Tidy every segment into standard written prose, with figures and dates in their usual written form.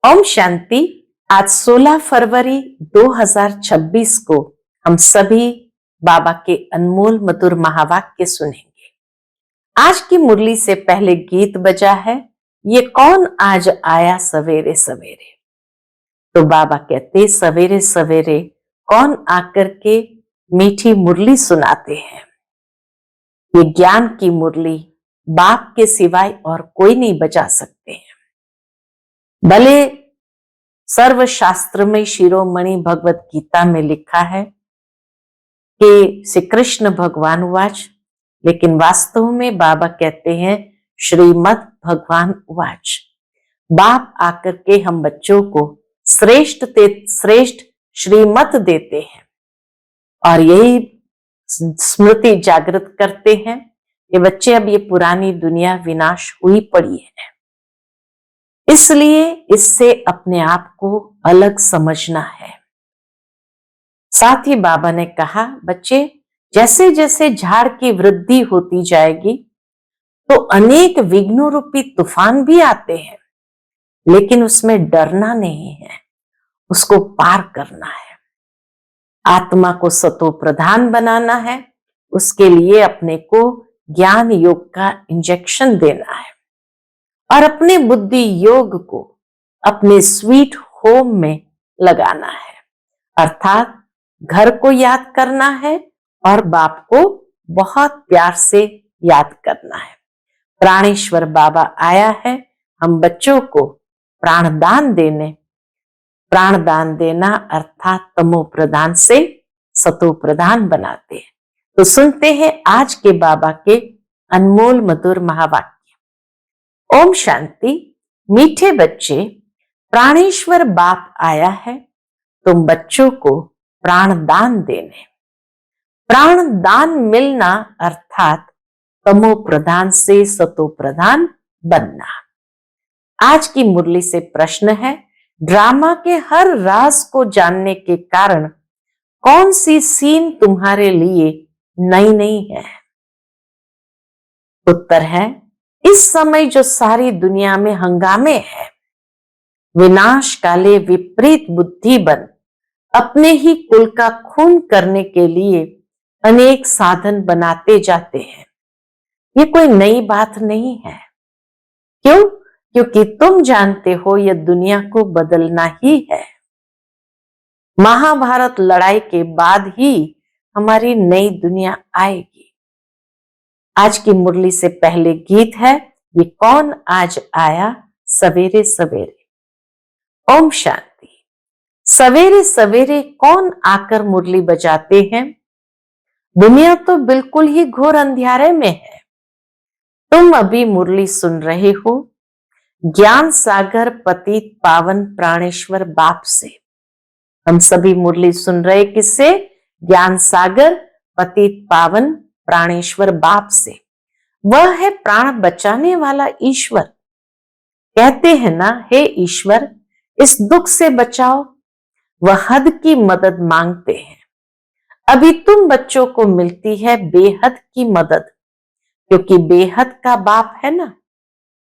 ओम शांति। आज 16 फरवरी 2026 को हम सभी बाबा के अनमोल मधुर महावाक्य सुनेंगे। आज की मुरली से पहले गीत बजा है, ये कौन आज आया सवेरे सवेरे। तो बाबा कहते सवेरे सवेरे कौन आकर के मीठी मुरली सुनाते हैं। ये ज्ञान की मुरली बाप के सिवाय और कोई नहीं बजा सकते हैं। भले सर्वशास्त्र में शिरोमणि भगवत गीता में लिखा है कि श्री कृष्ण भगवान उवाच, लेकिन वास्तव में बाबा कहते हैं श्रीमद् भगवान उवाच। बाप आकर के हम बच्चों को श्रेष्ठ श्रीमत देते हैं और यही स्मृति जागृत करते हैं कि बच्चे अब ये पुरानी दुनिया विनाश हुई पड़ी है, इसलिए इससे अपने आप को अलग समझना है। साथ ही बाबा ने कहा बच्चे जैसे जैसे झाड़ की वृद्धि होती जाएगी तो अनेक विघ्नों रूपी तूफान भी आते हैं, लेकिन उसमें डरना नहीं है, उसको पार करना है। आत्मा को सतो प्रधान बनाना है, उसके लिए अपने को ज्ञान योग का इंजेक्शन देना है और अपने बुद्धि योग को अपने स्वीट होम में लगाना है, अर्थात घर को याद करना है और बाप को बहुत प्यार से याद करना है। प्राणेश्वर बाबा आया है हम बच्चों को प्राणदान देने। प्राणदान देना अर्थात तमो प्रधान से सतो प्रधान बनाते हैं। तो सुनते हैं आज के बाबा के अनमोल मधुर महावाक्य। ओम शांति। मीठे बच्चे, प्राणेश्वर बाप आया है तुम बच्चों को प्राणदान देने। प्राणदान मिलना अर्थात तमो प्रधान से सतो प्रधान बनना। आज की मुरली से प्रश्न है, ड्रामा के हर राज को जानने के कारण कौन सी सीन तुम्हारे लिए नई नहीं है? उत्तर है, इस समय जो सारी दुनिया में हंगामे है, विनाश काले विपरीत बुद्धि बन अपने ही कुल का खून करने के लिए अनेक साधन बनाते जाते हैं। ये कोई नई बात नहीं है। क्यों? क्योंकि तुम जानते हो यह दुनिया को बदलना ही है। महाभारत लड़ाई के बाद ही हमारी नई दुनिया आएगी। आज की मुरली से पहले गीत है, ये कौन आज आया सवेरे सवेरे। ओम शांति। सवेरे सवेरे कौन आकर मुरली बजाते हैं? दुनिया तो बिल्कुल ही घोर अंधियारे में है। तुम अभी मुरली सुन रहे हो ज्ञान सागर पतित पावन प्राणेश्वर बाप से। हम सभी मुरली सुन रहे किससे? ज्ञान सागर पतित पावन प्राणेश्वर बाप से। वह है प्राण बचाने वाला ईश्वर। कहते हैं ना, हे ईश्वर इस दुख से बचाओ। वह हद की मदद मांगते हैं। अभी तुम बच्चों को मिलती है बेहद की मदद, क्योंकि बेहद का बाप है ना।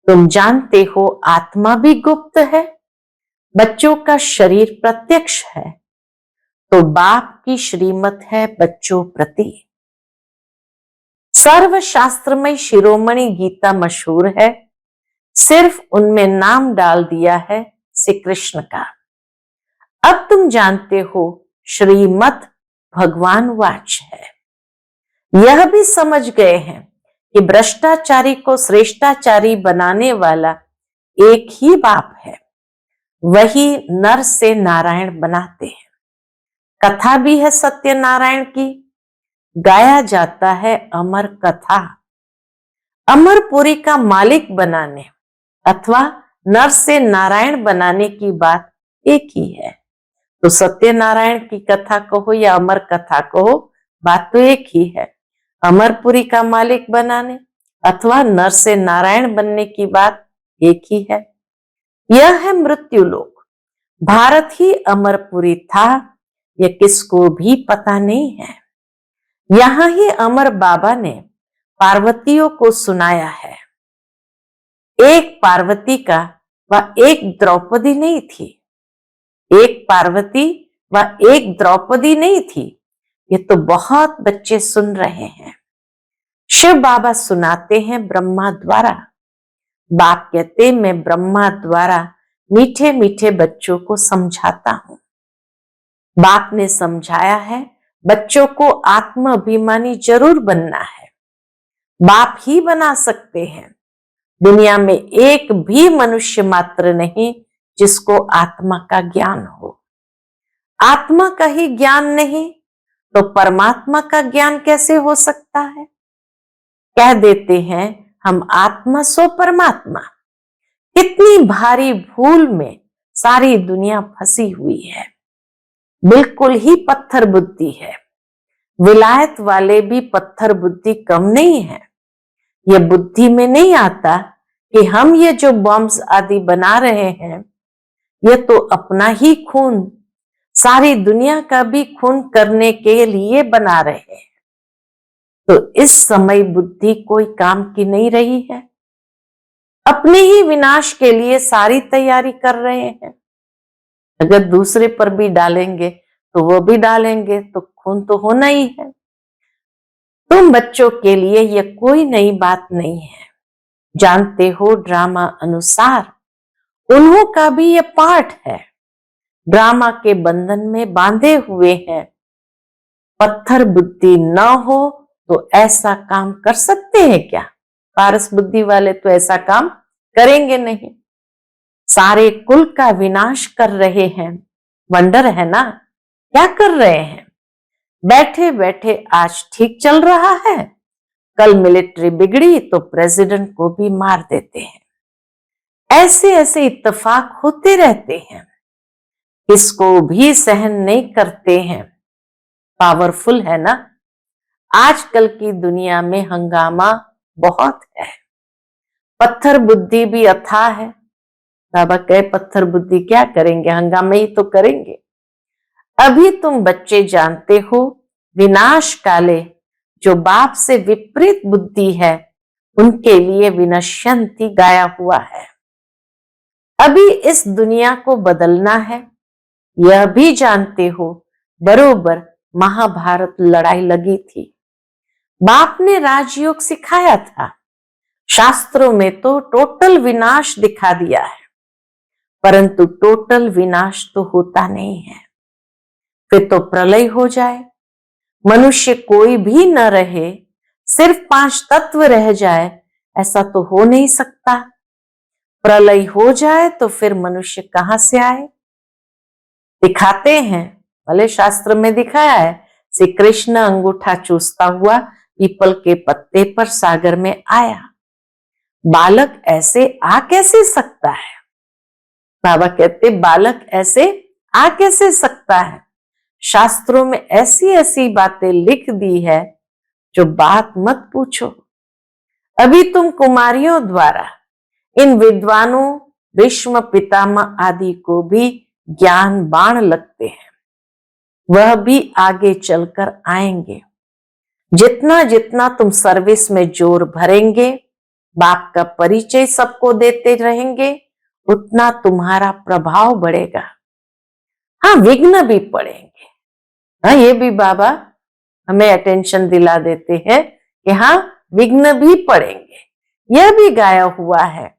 तुम जानते हो आत्मा भी गुप्त है, बच्चों का शरीर प्रत्यक्ष है, तो बाप की श्रीमत है बच्चों प्रति। सर्वशास्त्र में शिरोमणि गीता मशहूर है, सिर्फ उनमें नाम डाल दिया है श्री कृष्ण का। अब तुम जानते हो श्रीमद् भगवान वाच है। यह भी समझ गए हैं कि भ्रष्टाचारी को श्रेष्ठाचारी बनाने वाला एक ही बाप है, वही नर से नारायण बनाते हैं। कथा भी है सत्यनारायण की, गाया जाता है अमर कथा। अमरपुरी का मालिक बनाने अथवा नर से नारायण बनाने की बात एक ही है। तो सत्यनारायण की कथा कहो या अमर कथा कहो, बात तो एक ही है। अमरपुरी का मालिक बनाने अथवा नर से नारायण बनने की बात एक ही है। यह है मृत्यु लोक। भारत ही अमरपुरी था, यह किसको भी पता नहीं है। यहां ही अमर बाबा ने पार्वतियों को सुनाया है। एक पार्वती का वह एक द्रौपदी नहीं थी, एक पार्वती व एक द्रौपदी नहीं थी। ये तो बहुत बच्चे सुन रहे हैं। शिव बाबा सुनाते हैं ब्रह्मा द्वारा। बाप कहते मैं ब्रह्मा द्वारा मीठे मीठे बच्चों को समझाता हूं। बाप ने समझाया है बच्चों को आत्म अभिमानी जरूर बनना है। बाप ही बना सकते हैं। दुनिया में एक भी मनुष्य मात्र नहीं जिसको आत्मा का ज्ञान हो। आत्मा का ही ज्ञान नहीं तो परमात्मा का ज्ञान कैसे हो सकता है? कह देते हैं हम आत्मा सो परमात्मा। कितनी भारी भूल में सारी दुनिया फंसी हुई है। बिल्कुल ही पत्थर बुद्धि है। विलायत वाले भी पत्थर बुद्धि कम नहीं है। यह बुद्धि में नहीं आता कि हम ये जो बॉम्ब्स आदि बना रहे हैं, ये तो अपना ही खून, सारी दुनिया का भी खून करने के लिए बना रहे हैं। तो इस समय बुद्धि कोई काम की नहीं रही है। अपने ही विनाश के लिए सारी तैयारी कर रहे हैं। अगर दूसरे पर भी डालेंगे तो वो भी डालेंगे, तो खून तो होना ही है। तुम बच्चों के लिए यह कोई नई बात नहीं है। जानते हो ड्रामा अनुसार उन्हों का भी यह पाठ है। ड्रामा के बंधन में बांधे हुए हैं। पत्थर बुद्धि न हो तो ऐसा काम कर सकते हैं क्या? पारस बुद्धि वाले तो ऐसा काम करेंगे नहीं। सारे कुल का विनाश कर रहे हैं। वंडर है ना, क्या कर रहे हैं? बैठे बैठे आज ठीक चल रहा है, कल मिलिट्री बिगड़ी तो प्रेसिडेंट को भी मार देते हैं। ऐसे ऐसे इत्तेफाक होते रहते हैं। इसको भी सहन नहीं करते हैं। पावरफुल है ना। आजकल की दुनिया में हंगामा बहुत है। पत्थर बुद्धि भी अथाह है। बाबा कहे पत्थर बुद्धि क्या करेंगे, हंगामे ही तो करेंगे। अभी तुम बच्चे जानते हो विनाश काले जो बाप से विपरीत बुद्धि है उनके लिए विनश्यंती गाया हुआ है। अभी इस दुनिया को बदलना है, यह भी जानते हो। बरोबर महाभारत लड़ाई लगी थी। बाप ने राजयोग सिखाया था। शास्त्रों में तो टोटल विनाश दिखा दिया है, परंतु टोटल विनाश तो होता नहीं है। फिर तो प्रलय हो जाए, मनुष्य कोई भी न रहे, सिर्फ 5 तत्व रह जाए, ऐसा तो हो नहीं सकता। प्रलय हो जाए तो फिर मनुष्य कहां से आए? दिखाते हैं, भले शास्त्र में दिखाया है, श्री कृष्ण अंगूठा चूसता हुआ पीपल के पत्ते पर सागर में आया। बालक ऐसे आ कैसे सकता है? बाबा कहते बालक ऐसे आ कैसे सकता है? शास्त्रों में ऐसी ऐसी बातें लिख दी है जो बात मत पूछो। अभी तुम कुमारियों द्वारा इन विद्वानों भीष्म पितामह आदि को भी ज्ञान बाण लगते हैं। वह भी आगे चलकर आएंगे। जितना जितना तुम सर्विस में जोर भरेंगे, बाप का परिचय सबको देते रहेंगे, उतना तुम्हारा प्रभाव बढ़ेगा। हाँ, विघ्न भी पड़ेंगे। हाँ, ये भी बाबा हमें अटेंशन दिला देते हैं कि हाँ, विघ्न भी पड़ेंगे। यह भी गाया हुआ है।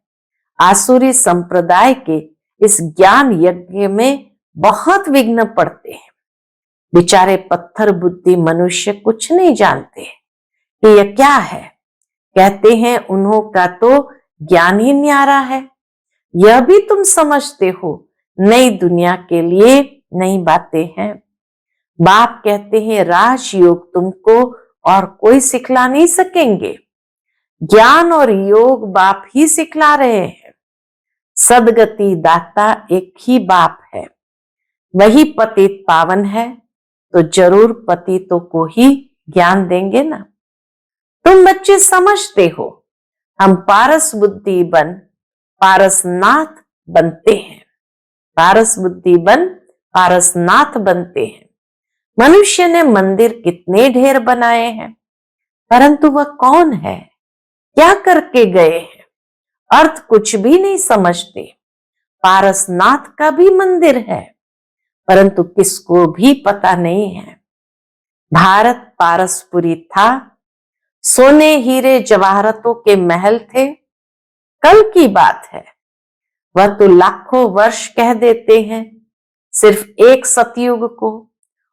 आसुरी संप्रदाय के इस ज्ञान यज्ञ में बहुत विघ्न पड़ते हैं। बेचारे पत्थर बुद्धि मनुष्य कुछ नहीं जानते कि यह क्या है। कहते हैं उन्हों का तो ज्ञान ही न्यारा है। यह भी तुम समझते हो, नई दुनिया के लिए नई बातें हैं। बाप कहते हैं राजयोग तुमको और कोई सिखला नहीं सकेंगे। ज्ञान और योग बाप ही सिखला रहे हैं। सदगति दाता एक ही बाप है। वही पतित पावन है, तो जरूर पतितों को ही ज्ञान देंगे ना। तुम बच्चे समझते हो, हम पारस बुद्धि बन पारसनाथ बनते हैं। पारस बुद्धि बन पारसनाथ बनते हैं। मनुष्य ने मंदिर कितने ढेर बनाए हैं, परंतु वह कौन है, क्या करके गए हैं, अर्थ कुछ भी नहीं समझते। पारसनाथ का भी मंदिर है, परंतु किसको भी पता नहीं है। भारत पारसपुरी था, सोने हीरे जवाहरतों के महल थे, कल की बात है। वह तो लाखों वर्ष कह देते हैं सिर्फ एक सतयुग को,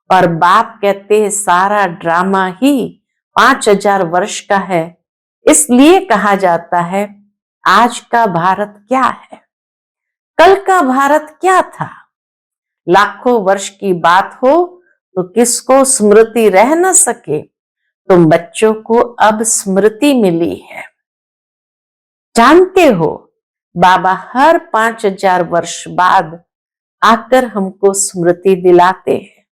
और बाप कहते हैं सारा ड्रामा ही 5000 वर्ष का है। इसलिए कहा जाता है आज का भारत क्या है, कल का भारत क्या था। लाखों वर्ष की बात हो तो किसको स्मृति रह न सके, तुम बच्चों को अब स्मृति मिली है। जानते हो बाबा हर 5000 वर्ष बाद आकर हमको स्मृति दिलाते हैं।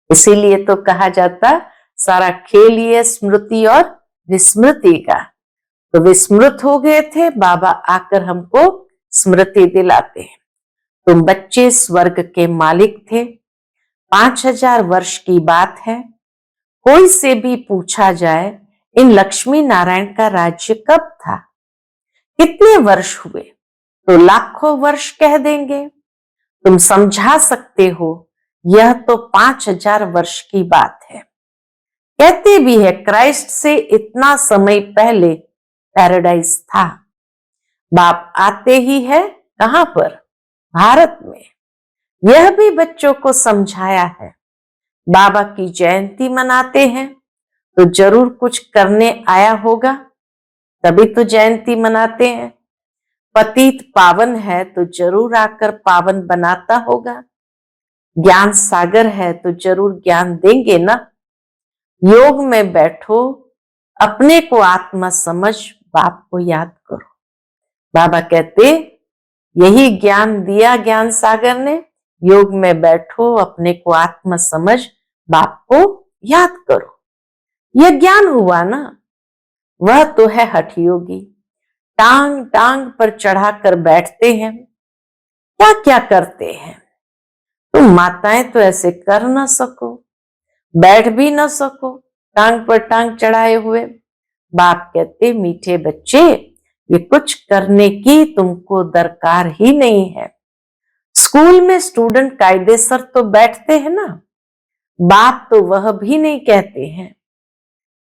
इसीलिए तो कहा जाता सारा खेल ये स्मृति और विस्मृति का। तो विस्मृत हो गए थे, बाबा आकर हमको स्मृति दिलाते हैं। तुम बच्चे स्वर्ग के मालिक थे, 5000 वर्ष की बात है। कोई से भी पूछा जाए इन लक्ष्मी नारायण का राज्य कब था, कितने वर्ष हुए, तो लाखों वर्ष कह देंगे। तुम समझा सकते हो यह तो 5000 वर्ष की बात है। कहते भी है क्राइस्ट से इतना समय पहले पैराडाइज था। बाप आते ही है कहां पर, भारत में। यह भी बच्चों को समझाया है। बाबा की जयंती मनाते हैं तो जरूर कुछ करने आया होगा, तभी तो जयंती मनाते हैं। पतित पावन है तो जरूर आकर पावन बनाता होगा। ज्ञान सागर है तो जरूर ज्ञान देंगे ना। योग में बैठो, अपने को आत्मा समझ, बाप को याद करो। बाबा कहते यही ज्ञान दिया ज्ञान सागर ने, योग में बैठो, अपने को आत्मा समझ, बाप को याद करो। यह ज्ञान हुआ ना। वह तो है हठ योगी, टांग टांग पर चढ़ाकर बैठते हैं, क्या क्या करते हैं। तुम माताएं तो ऐसे कर ना सको, बैठ भी ना सको टांग पर टांग चढ़ाए हुए। बाप कहते मीठे बच्चे ये कुछ करने की तुमको दरकार ही नहीं है। स्कूल में स्टूडेंट कायदेसर तो बैठते हैं ना, बाप तो वह भी नहीं कहते हैं।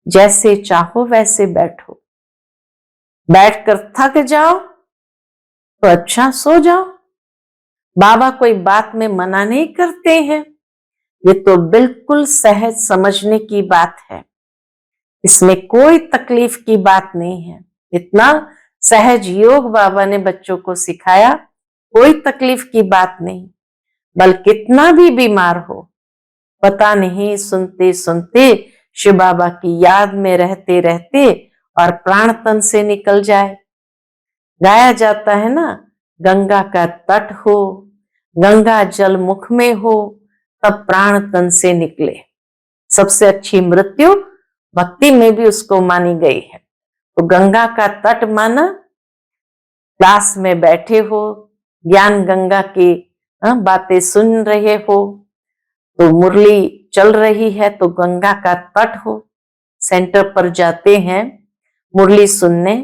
जैसे चाहो वैसे बैठो, बैठकर थक जाओ तो अच्छा सो जाओ। बाबा कोई बात में मना नहीं करते हैं। ये तो बिल्कुल सहज समझने की बात है, इसमें कोई तकलीफ की बात नहीं है। इतना सहज योग बाबा ने बच्चों को सिखाया, कोई तकलीफ की बात नहीं। बल्कि कितना भी बीमार हो, पता नहीं सुनते सुनते शिव बाबा की याद में रहते रहते और प्राण तन से निकल जाए। गाया जाता है ना, गंगा का तट हो, गंगा जल मुख में हो, तब प्राण तन से निकले। सबसे अच्छी मृत्यु भक्ति में भी उसको मानी गई है। तो गंगा का तट माना, क्लास में बैठे हो, ज्ञान गंगा की बातें सुन रहे हो, तो मुरली चल रही है तो गंगा का तट हो। सेंटर पर जाते हैं मुरली सुनने,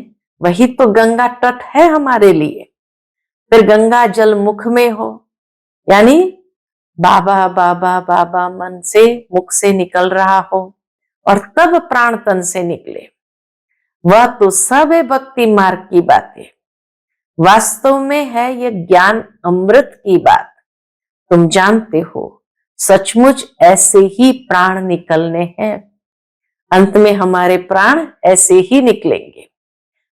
वही तो गंगा तट है हमारे लिए। फिर गंगा जल मुख में हो, यानी बाबा बाबा बाबा मन से मुख से निकल रहा हो और तब प्राण तन से निकले। वह तो सब है भक्ति मार्ग की बातें। वास्तव में है यह ज्ञान अमृत की बात। तुम जानते हो सचमुच ऐसे ही प्राण निकलने हैं। अंत में हमारे प्राण ऐसे ही निकलेंगे।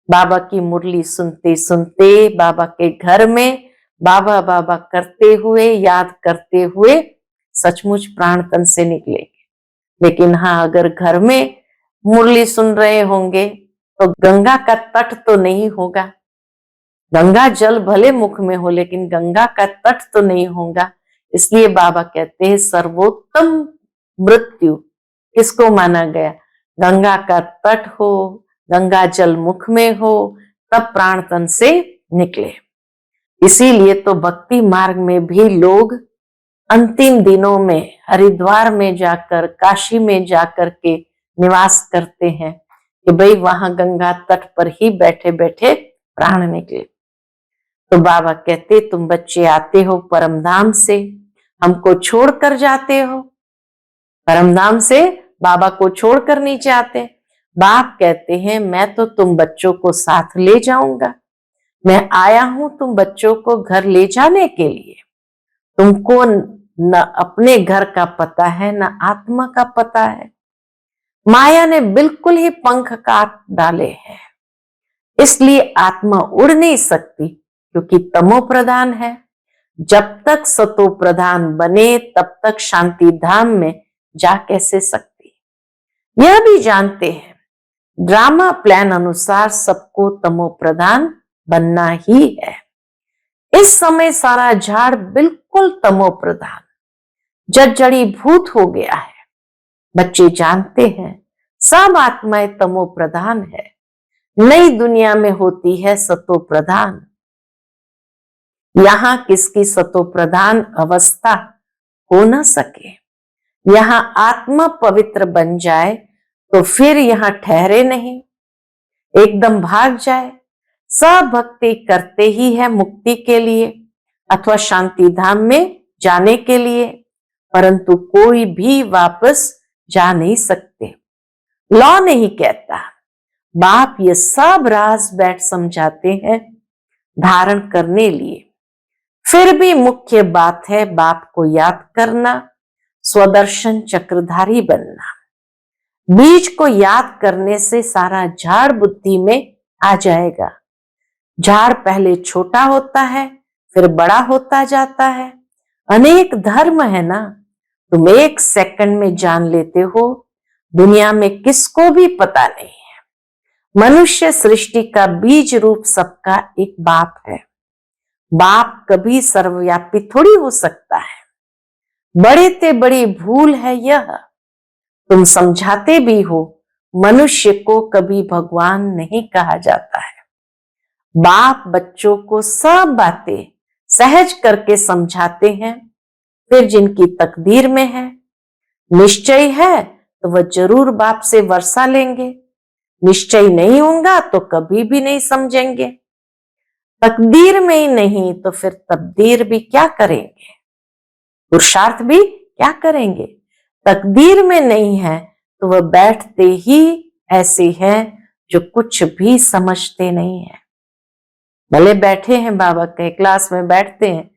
बाबा की मुरली सुनते सुनते, बाबा के घर में बाबा बाबा करते हुए, याद करते हुए सचमुच प्राण तन से निकलेंगे। लेकिन हाँ, अगर घर में मुरली सुन रहे होंगे तो गंगा का तट तो नहीं होगा। गंगा जल भले मुख में हो, लेकिन गंगा का तट तो नहीं होगा। इसलिए बाबा कहते हैं सर्वोत्तम मृत्यु किसको माना गया, गंगा का तट हो, गंगा जल मुख में हो, तब प्राण तन से निकले। इसीलिए तो भक्ति मार्ग में भी लोग अंतिम दिनों में हरिद्वार में जाकर, काशी में जाकर के निवास करते हैं कि भाई वहां गंगा तट पर ही बैठे बैठे प्राण निकले। तो बाबा कहते तुम बच्चे आते हो परमधाम से, हमको छोड़कर जाते हो। परमधाम से बाबा को छोड़कर नीचे आते। बाप कहते हैं मैं तो तुम बच्चों को साथ ले जाऊंगा, मैं आया हूं तुम बच्चों को घर ले जाने के लिए। तुमको न अपने घर का पता है न आत्मा का पता है। माया ने बिल्कुल ही पंख काट डाले हैं, इसलिए आत्मा उड़ नहीं सकती क्योंकि तमो प्रधान है। जब तक सतो प्रधान बने तब तक शांति धाम में जा कैसे सकती। यह भी जानते हैं ड्रामा प्लान अनुसार सबको तमो प्रधान बनना ही है। इस समय सारा झाड़ बिल्कुल तमो प्रधान जड़ी भूत हो गया है। बच्चे जानते हैं सब आत्माएं तमो प्रधान है, नई दुनिया में होती है सतो प्रधान। यहां किसकी सतो प्रधान अवस्था हो न सके। यहां आत्मा पवित्र बन जाए तो फिर यहां ठहरे नहीं, एकदम भाग जाए। सब भक्ति करते ही है मुक्ति के लिए अथवा शांति धाम में जाने के लिए, परंतु कोई भी वापस जा नहीं सकते। लॉ नहीं कहता। बाप ये सब राज बैठ समझाते हैं धारण करने लिए। फिर भी मुख्य बात है बाप को याद करना, स्वदर्शन चक्रधारी बनना। बीज को याद करने से सारा झाड़ बुद्धि में आ जाएगा। झाड़ पहले छोटा होता है फिर बड़ा होता जाता है। अनेक धर्म है ना, तुम 1 सेकंड में जान लेते हो। दुनिया में किसको भी पता नहीं है। मनुष्य सृष्टि का बीज रूप सबका एक बाप है। बाप कभी सर्वव्यापी थोड़ी हो सकता है। बड़े ते बड़ी भूल है यह। तुम समझाते भी हो, मनुष्य को कभी भगवान नहीं कहा जाता है। बाप बच्चों को सब बातें सहज करके समझाते हैं। फिर जिनकी तकदीर में है, निश्चय है तो वह जरूर बाप से वर्षा लेंगे। निश्चय नहीं होगा तो कभी भी नहीं समझेंगे। तकदीर में ही नहीं तो फिर तब्दीर भी क्या करेंगे, पुरुषार्थ भी क्या करेंगे। तकदीर में नहीं है तो वह बैठते ही ऐसे हैं जो कुछ भी समझते नहीं है। भले बैठे हैं बाबा के क्लास में बैठते हैं,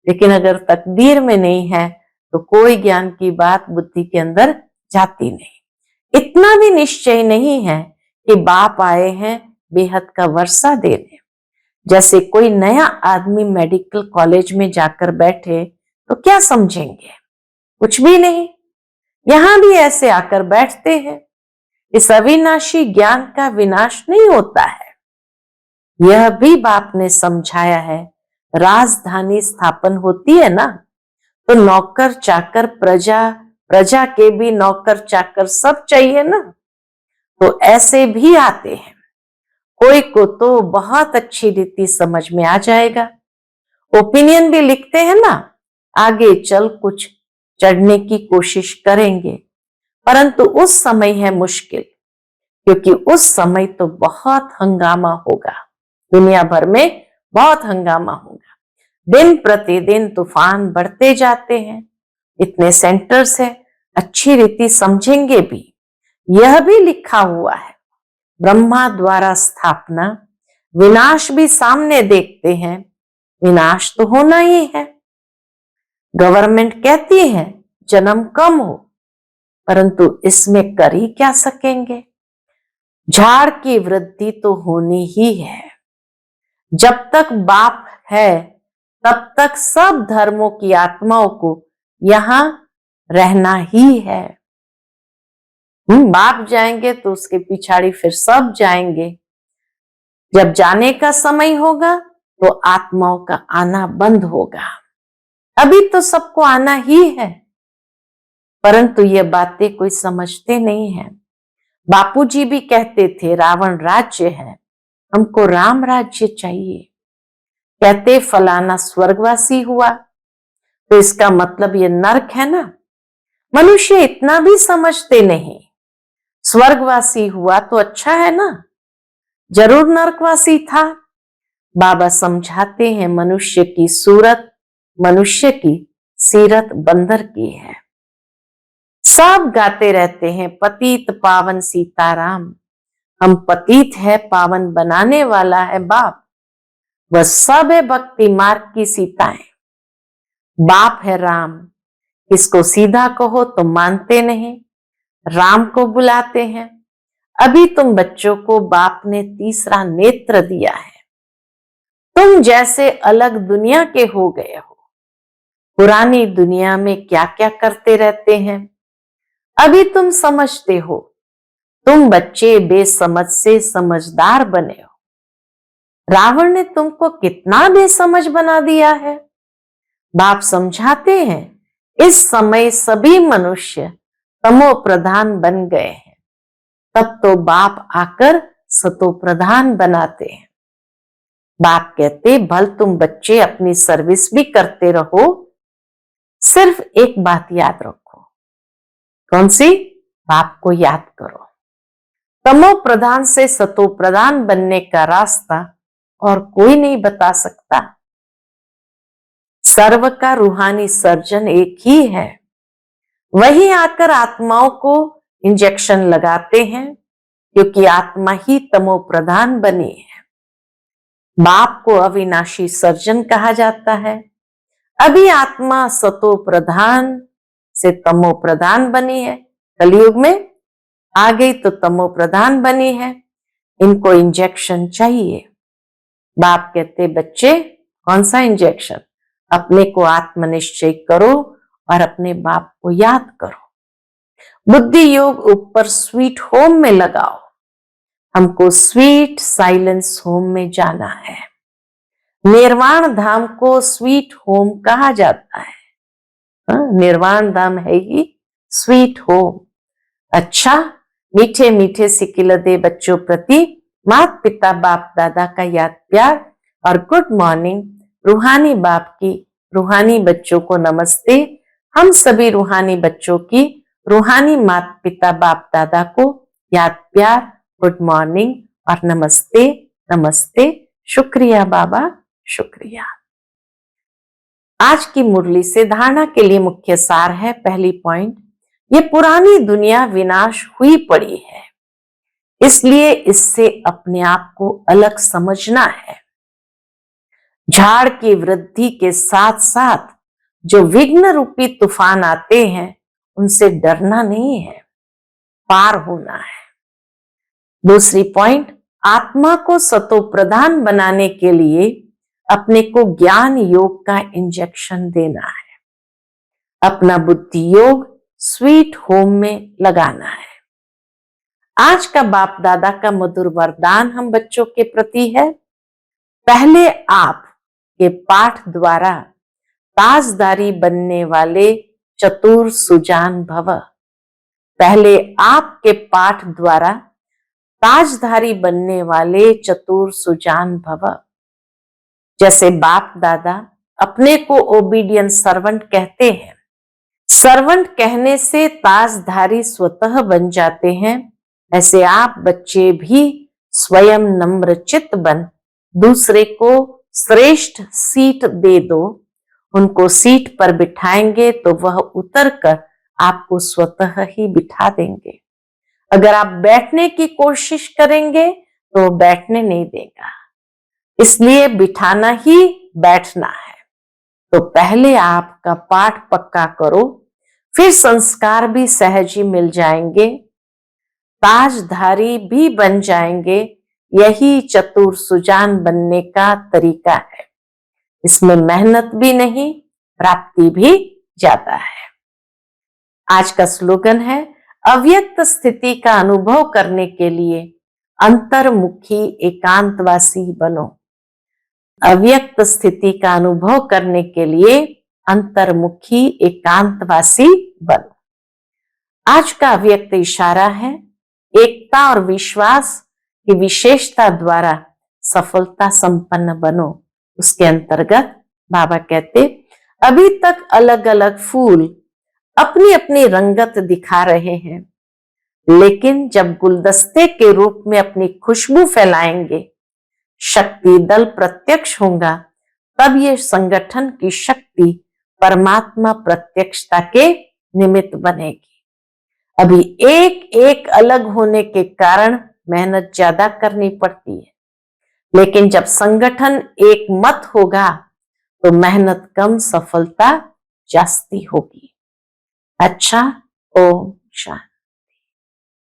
लेकिन अगर तकदीर में नहीं है तो कोई ज्ञान की बात बुद्धि के अंदर जाती नहीं। इतना भी निश्चय नहीं है कि बाप आए हैं बेहद का वर्षा देने। जैसे कोई नया आदमी मेडिकल कॉलेज में जाकर बैठे तो क्या समझेंगे, कुछ भी नहीं। यहां भी ऐसे आकर बैठते हैं। इस अविनाशी ज्ञान का विनाश नहीं होता है। यह भी बाप ने समझाया है। राजधानी स्थापन होती है ना, तो नौकर चाकर प्रजा, प्रजा के भी नौकर चाकर सब चाहिए ना, तो ऐसे भी आते हैं। कोई को तो बहुत अच्छी रीति समझ में आ जाएगा, ओपिनियन भी लिखते हैं ना, आगे चल कुछ चढ़ने की कोशिश करेंगे, परंतु उस समय है मुश्किल, क्योंकि उस समय तो बहुत हंगामा होगा। दुनिया भर में बहुत हंगामा होगा। दिन प्रतिदिन तूफान बढ़ते जाते हैं। इतने सेंटर्स है, अच्छी रीति समझेंगे भी। यह भी लिखा हुआ है ब्रह्मा द्वारा स्थापना, विनाश भी सामने देखते हैं। विनाश तो होना ही है। गवर्नमेंट कहती है जन्म कम हो, परंतु इसमें कर ही क्या सकेंगे। झाड़ की वृद्धि तो होनी ही है। जब तक बाप है तब तक सब धर्मों की आत्माओं को यहां रहना ही है। बाप जाएंगे तो उसके पिछाड़ी फिर सब जाएंगे। जब जाने का समय होगा तो आत्माओं का आना बंद होगा। अभी तो सबको आना ही है, परंतु ये बातें कोई समझते नहीं है। बापूजी भी कहते थे रावण राज्य है, हमको राम राज्य चाहिए। कहते फलाना स्वर्गवासी हुआ तो इसका मतलब ये नरक है ना। मनुष्य इतना भी समझते नहीं। स्वर्गवासी हुआ तो अच्छा है ना, जरूर नरकवासी था। बाबा समझाते हैं मनुष्य की सूरत मनुष्य की सीरत बंदर की है। सब गाते रहते हैं पतित पावन सीताराम। हम पतित है, पावन बनाने वाला है बाप। वह सब है भक्ति मार्ग की सीताएं। बाप है राम, इसको सीधा कहो तो मानते नहीं, राम को बुलाते हैं। अभी तुम बच्चों को बाप ने तीसरा नेत्र दिया है। तुम जैसे अलग दुनिया के हो गए हो। पुरानी दुनिया में क्या क्या करते रहते हैं, अभी तुम समझते हो। तुम बच्चे बेसमझ से समझदार बने हो। रावण ने तुमको कितना बेसमझ बना दिया है। बाप समझाते हैं इस समय सभी मनुष्य तमो प्रधान बन गए हैं, तब तो बाप आकर सतो प्रधान बनाते हैं। बाप कहते भल तुम बच्चे अपनी सर्विस भी करते रहो, सिर्फ एक बात याद रखो। कौन सी? बाप को याद करो। तमो प्रधान से सतो प्रधान बनने का रास्ता और कोई नहीं बता सकता। सर्व का रूहानी सर्जन एक ही है। वही आकर आत्माओं को इंजेक्शन लगाते हैं, क्योंकि आत्मा ही तमो प्रधान बनी है। बाप को अविनाशी सर्जन कहा जाता है। अभी आत्मा सतो प्रधान से तमो प्रधान बनी है, कलयुग में आ गई तो तमो प्रधान बनी है। इनको इंजेक्शन चाहिए। बाप कहते बच्चे कौन सा इंजेक्शन? अपने को आत्मनिश्चय करो और अपने बाप को याद करो। बुद्धि योग ऊपर स्वीट होम में लगाओ। हमको स्वीट साइलेंस होम में जाना है। निर्वाण धाम को स्वीट होम कहा जाता है। निर्वाण धाम है ही स्वीट होम। अच्छा, मीठे मीठे सिकिलदे बच्चों प्रति माता पिता बाप दादा का याद प्यार और गुड मॉर्निंग। रूहानी बाप की रूहानी बच्चों को नमस्ते। हम सभी रूहानी बच्चों की रूहानी माता पिता बाप दादा को याद प्यार, गुड मॉर्निंग और नमस्ते नमस्ते। शुक्रिया बाबा, शुक्रिया। आज की मुरली से धारणा के लिए मुख्य सार है। पहली पॉइंट, ये पुरानी दुनिया विनाश हुई पड़ी है, इसलिए इससे अपने आप को अलग समझना है। झाड़ की वृद्धि के साथ साथ जो विघ्न रूपी तूफान आते हैं, उनसे डरना नहीं है, पार होना है। दूसरी पॉइंट, आत्मा को सतो प्रधान बनाने के लिए अपने को ज्ञान योग का इंजेक्शन देना है। अपना बुद्धि योग स्वीट होम में लगाना है। आज का बाप दादा का मधुर वरदान हम बच्चों के प्रति है। पहले आप के पाठ द्वारा ताजदारी बनने वाले चतुर सुजान भव। पहले आपके पाठ द्वारा ताजधारी बनने वाले चतुर सुजान भव। जैसे बाप दादा अपने को ओबीडियंट सर्वेंट कहते हैं, सर्वेंट कहने से ताजधारी स्वतः बन जाते हैं। ऐसे आप बच्चे भी स्वयं नम्र चित्त बन दूसरे को श्रेष्ठ सीट दे दो। उनको सीट पर बिठाएंगे तो वह उतर कर आपको स्वतः ही बिठा देंगे। अगर आप बैठने की कोशिश करेंगे तो बैठने नहीं देगा, इसलिए बिठाना ही बैठना है। तो पहले आपका पाठ पक्का करो, फिर संस्कार भी सहज ही मिल जाएंगे, ताजधारी भी बन जाएंगे। यही चतुर सुजान बनने का तरीका है। इसमें मेहनत भी नहीं, प्राप्ति भी ज्यादा है। आज का स्लोगन है, अव्यक्त स्थिति का अनुभव करने के लिए अंतर्मुखी एकांतवासी बनो। अव्यक्त स्थिति का अनुभव करने के लिए अंतर्मुखी एकांतवासी बनो। आज का अव्यक्त इशारा है, एकता और विश्वास की विशेषता द्वारा सफलता संपन्न बनो। उसके अंतर्गत बाबा कहते, अभी तक अलग अलग फूल अपनी अपनी रंगत दिखा रहे हैं, लेकिन जब गुलदस्ते के रूप में अपनी खुशबू फैलाएंगे, शक्ति दल प्रत्यक्ष होगा, तब ये संगठन की शक्ति परमात्मा प्रत्यक्षता के निमित्त बनेगी। अभी एक एक अलग होने के कारण मेहनत ज्यादा करनी पड़ती है, लेकिन जब संगठन एक मत होगा तो मेहनत कम, सफलता जास्ती होगी। अच्छा, ओम शांति।